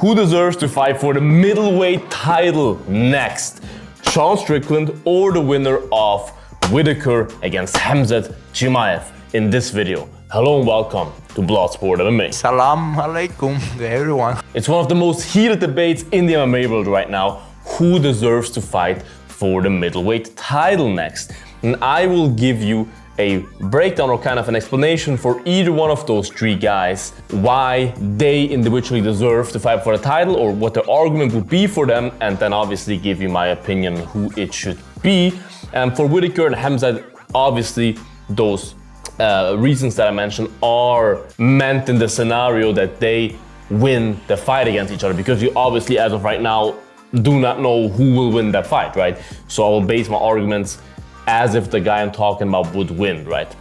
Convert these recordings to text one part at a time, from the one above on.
Who deserves to fight for the middleweight title next? Sean Strickland or the winner of Whittaker against Khamzat Chimaev in this video. Hello and welcome to Bloodsport MMA. Salam alaikum to everyone. It's one of the most heated debates in the MMA world right now. Who deserves to fight for the middleweight title next? And I will give you a breakdown or kind of an explanation for either one of those three guys, why they individually deserve to fight for the title or what the argument would be for them, and then obviously give you my opinion on who it should be. And for Whittaker and Khamzat, obviously those reasons that I mentioned are meant in the scenario that they win the fight against each other, because you obviously, as of right now, do not know who will win that fight, right? So I will base my arguments as if the guy I'm talking about would win, right?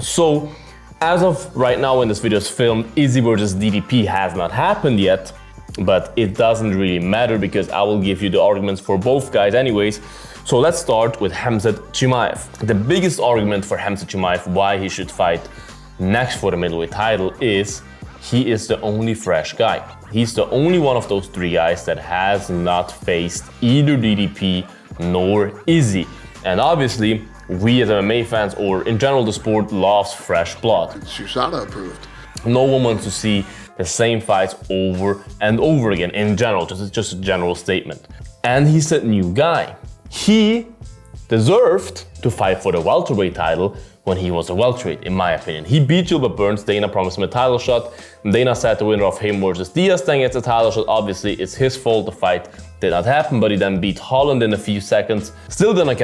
So, as of right now when this video is filmed, Izzy versus DDP has not happened yet, but it doesn't really matter because I will give you the arguments for both guys anyways. So let's start with Khamzat Chimaev. The biggest argument for Khamzat Chimaev why he should fight next for the middleweight title is he is the only fresh guy. He's the only one of those three guys that has not faced either DDP nor Izzy. And obviously, we as MMA fans, or in general the sport, loves fresh blood. It's USADA approved. No one wants to see the same fights over and over again in general, just a general statement. And he's a new guy. He deserved to fight for the welterweight title when he was a welterweight, in my opinion. He beat Gilbert Burns, Dana promised him a title shot, Dana said the winner of him versus Diaz then gets a title shot. Obviously, it's his fault, the fight did not happen, but he then beat Holland in a few seconds, still did not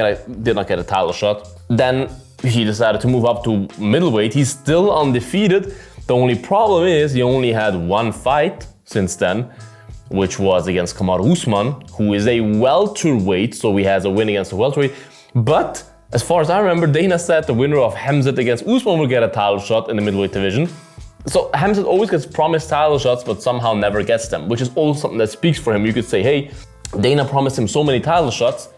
get a title shot. Then he decided to move up to middleweight. He's still undefeated. The only problem is he only had one fight since then, which was against Kamaru Usman, who is a welterweight, so he has a win against a welterweight. But as far as I remember, Dana said the winner of Khamzat against Usman will get a title shot in the middleweight division. So Khamzat always gets promised title shots, but somehow never gets them, which is also something that speaks for him. You could say, hey, Dana promised him so many title shots,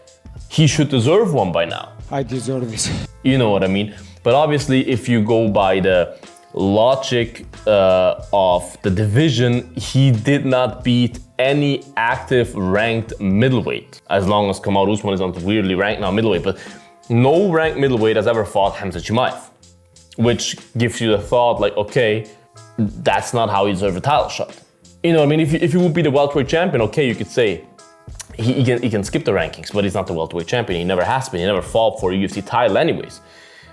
he should deserve one by now. I deserve this. You know what I mean? But obviously, if you go by the logic of the division, he did not beat any active ranked middleweight, as long as Kamaru Usman is on weirdly ranked now middleweight, but no ranked middleweight has ever fought Khamzat Chimaev, which gives you the thought like, okay, that's not how he deserves a title shot. You know what I mean? If he would be the welterweight champion, okay, you could say he can skip the rankings, but he's not the welterweight champion. He never has been. He never fought for a UFC title anyways.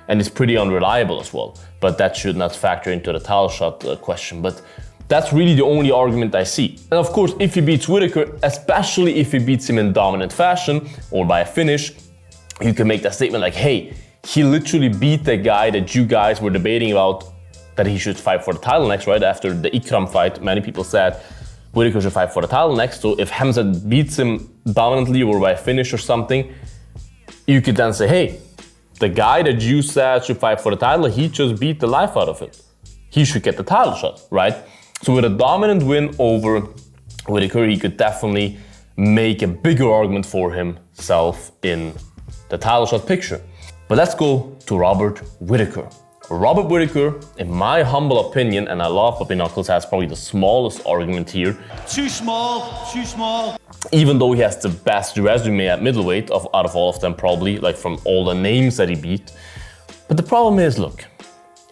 And it's pretty unreliable as well. But that should not factor into the title shot question. But that's really the only argument I see. And of course, if he beats Whittaker, especially if he beats him in dominant fashion or by a finish, you can make that statement like, hey, he literally beat the guy that you guys were debating about that he should fight for the title next, right? After the Ikram fight, many people said Whittaker should fight for the title next. So if Khamzat beats him dominantly or by a finish or something, you could then say, hey, the guy that you said should fight for the title, he just beat the life out of him. He should get the title shot, right? So with a dominant win over Whittaker, he could definitely make a bigger argument for himself in the title shot picture. But let's go to Robert Whittaker. Robert Whittaker, in my humble opinion, and I love Bobby Knuckles, has probably the smallest argument here. Too small, too small. Even though he has the best resume at middleweight out of all of them, probably, like from all the names that he beat. But the problem is, look,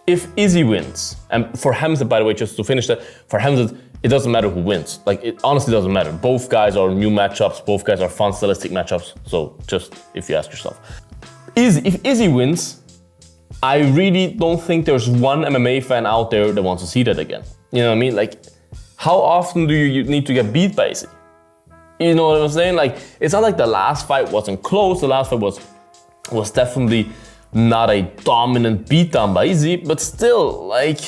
if Izzy wins, and for Khamzat, by the way, just to finish that, for Khamzat, it doesn't matter who wins. Like, it honestly doesn't matter. Both guys are new matchups, both guys are fun stylistic matchups. So just if you ask yourself. If Izzy wins, I really don't think there's one MMA fan out there that wants to see that again. You know what I mean? Like, how often do you need to get beat by Izzy? You know what I'm saying? Like, it's not like the last fight wasn't close. The last fight was definitely not a dominant beatdown by Izzy, but still, like,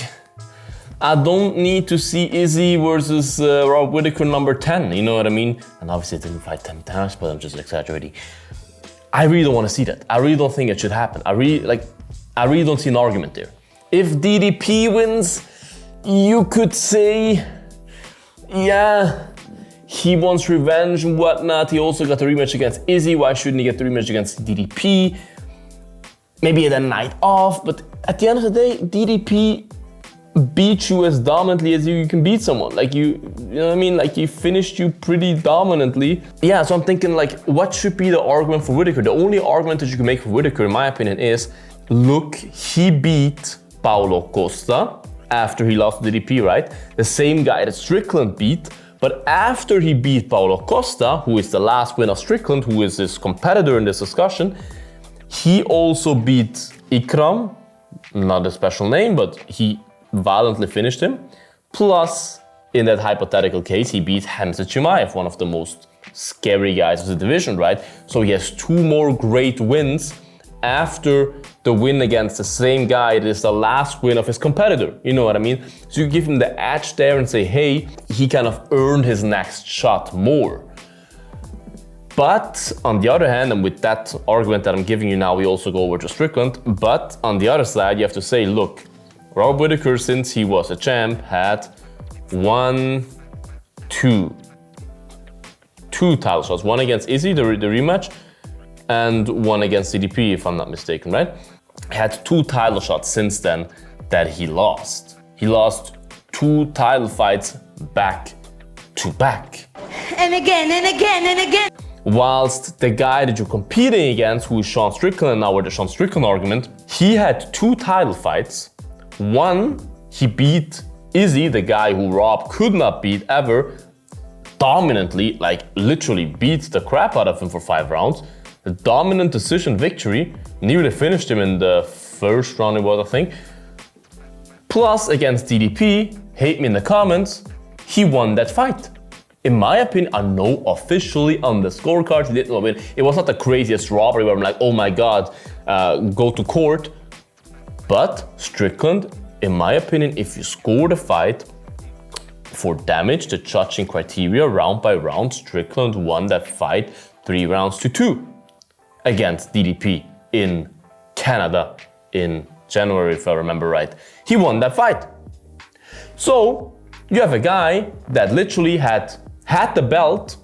I don't need to see Izzy versus Robert Whittaker number 10, you know what I mean? And obviously it didn't fight 10 times, but I'm just exaggerating. I really don't want to see that. I really don't think it should happen. I really don't see an argument there. If DDP wins, you could say, yeah, he wants revenge and whatnot. He also got the rematch against Izzy. Why shouldn't he get the rematch against DDP? Maybe a night off, but at the end of the day, DDP beat you as dominantly as you can beat someone. Like you know what I mean? Like he finished you pretty dominantly. Yeah, so I'm thinking like, what should be the argument for Whittaker? The only argument that you can make for Whittaker, in my opinion, is, look, he beat Paulo Costa after he lost to DDP, right? The same guy that Strickland beat. But after he beat Paulo Costa, who is the last win of Strickland, who is his competitor in this discussion, he also beat Ikram, not a special name, but he violently finished him. Plus, in that hypothetical case, he beat Khamzat Chimaev, one of the most scary guys of the division, right? So he has 2 more great wins after the win against the same guy that is the last win of his competitor. You know what I mean? So you give him the edge there and say, hey, he kind of earned his next shot more. But on the other hand, and with that argument that I'm giving you now, we also go over to Strickland. But on the other side, you have to say, look, Rob Whittaker, since he was a champ, had 2 title shots. One against Izzy, the rematch, and one against DDP, if I'm not mistaken, right? He had 2 title shots since then that he lost. He lost 2 title fights back to back. And again, and again, and again. Whilst the guy that you're competing against, who is Sean Strickland, and now with the Sean Strickland argument, he had 2 title fights. One, he beat Izzy, the guy who Rob could not beat ever, dominantly, like literally beat the crap out of him for 5 rounds. A dominant decision victory, nearly finished him in the first round, it was, I think. Plus, against DDP, hate me in the comments, he won that fight. In my opinion, I know officially on the scorecards, he did not win. It was not the craziest robbery where I'm like, oh my God, go to court. But Strickland, in my opinion, if you score the fight for damage, the judging criteria, round by round, Strickland won that fight 3 rounds to 2 against DDP in Canada in January, if I remember right. He won that fight. So you have a guy that literally had the belt,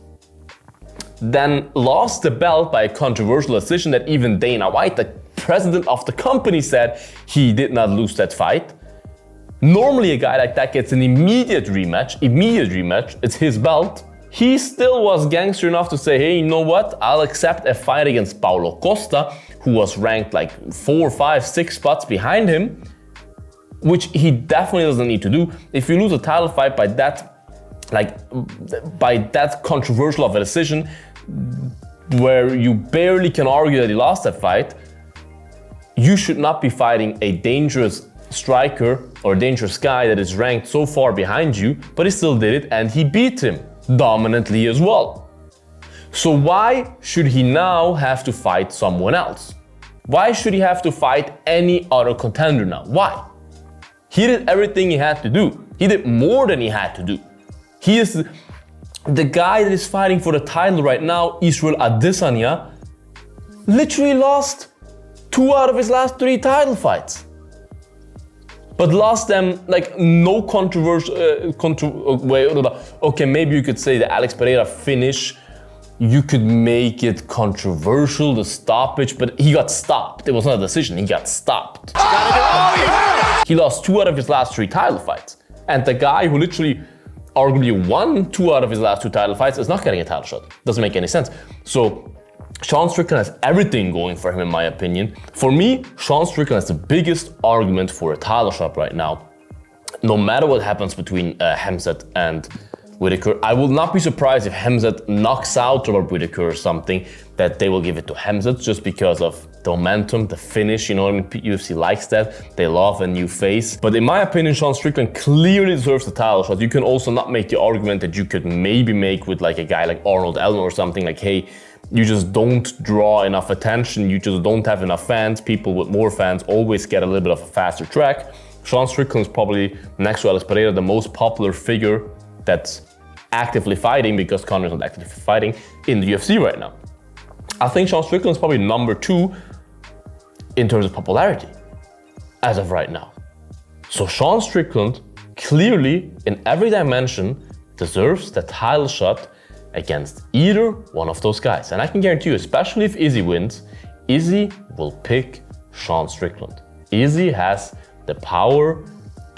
then lost the belt by a controversial decision that even Dana White, the president of the company, said he did not lose that fight. Normally a guy like that gets an immediate rematch, it's his belt. He still was gangster enough to say, hey, you know what? I'll accept a fight against Paulo Costa, who was ranked like 4, 5, 6 spots behind him, which he definitely doesn't need to do. If you lose a title fight by that controversial of a decision, where you barely can argue that he lost that fight, you should not be fighting a dangerous striker or a dangerous guy that is ranked so far behind you, but he still did it and he beat him dominantly as well. So why should he now have to fight someone else? Why should he have to fight any other contender now? Why? He did everything he had to do. He did more than he had to do. He is the guy that is fighting for the title right now, Israel Adesanya, literally lost 2 out of his last 3 title fights. But lost them like no controversial, okay, maybe you could say the Alex Pereira finish, you could make it controversial, the stoppage, but he got stopped. It was not a decision, he got stopped. He lost 2 out of his last 3 title fights. And the guy who literally arguably won 2 out of his last 2 title fights is not getting a title shot. Doesn't make any sense. So Sean Strickland has everything going for him, in my opinion. For me, Sean Strickland has the biggest argument for a title shot right now. No matter what happens between Khamzat and Whittaker, I will not be surprised if Khamzat knocks out Robert Whittaker or something, that they will give it to Khamzat just because of the momentum, the finish, you know what I mean? UFC likes that. They love a new face. But in my opinion, Sean Strickland clearly deserves the title shot. You can also not make the argument that you could maybe make with like a guy like Arnold Elmer or something like, hey, you just don't draw enough attention, you just don't have enough fans. People with more fans always get a little bit of a faster track. Sean Strickland is probably, next to Alex Pereira, the most popular figure that's actively fighting, because Connor's not actively fighting in the UFC right now. I think Sean Strickland is probably number 2 in terms of popularity as of right now. So Sean Strickland clearly, in every dimension, deserves the title shot against either one of those guys. And I can guarantee you, especially if Izzy wins, Izzy will pick Sean Strickland. Izzy has the power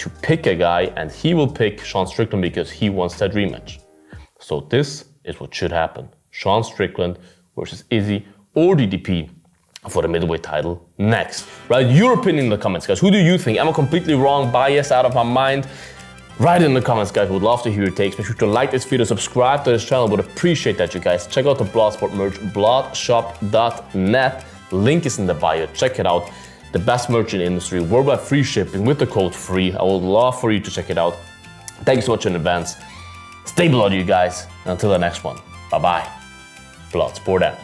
to pick a guy, and he will pick Sean Strickland because he wants that rematch. So this is what should happen. Sean Strickland versus Izzy or DDP for the middleweight title next. Write your opinion in the comments, guys. Who do you think? Am I completely wrong, biased, out of my mind? Write it in the comments, guys. Would love to hear your takes. Make sure to like this video, subscribe to this channel. Would appreciate that, you guys. Check out the Bloodsport merch, bloodshop.net. Link is in the bio. Check it out. The best merch in the industry, worldwide free shipping with the code FREE. I would love for you to check it out. Thank you so much in advance. Stay bloody, you guys. And until the next one, bye-bye. Bloodsport out.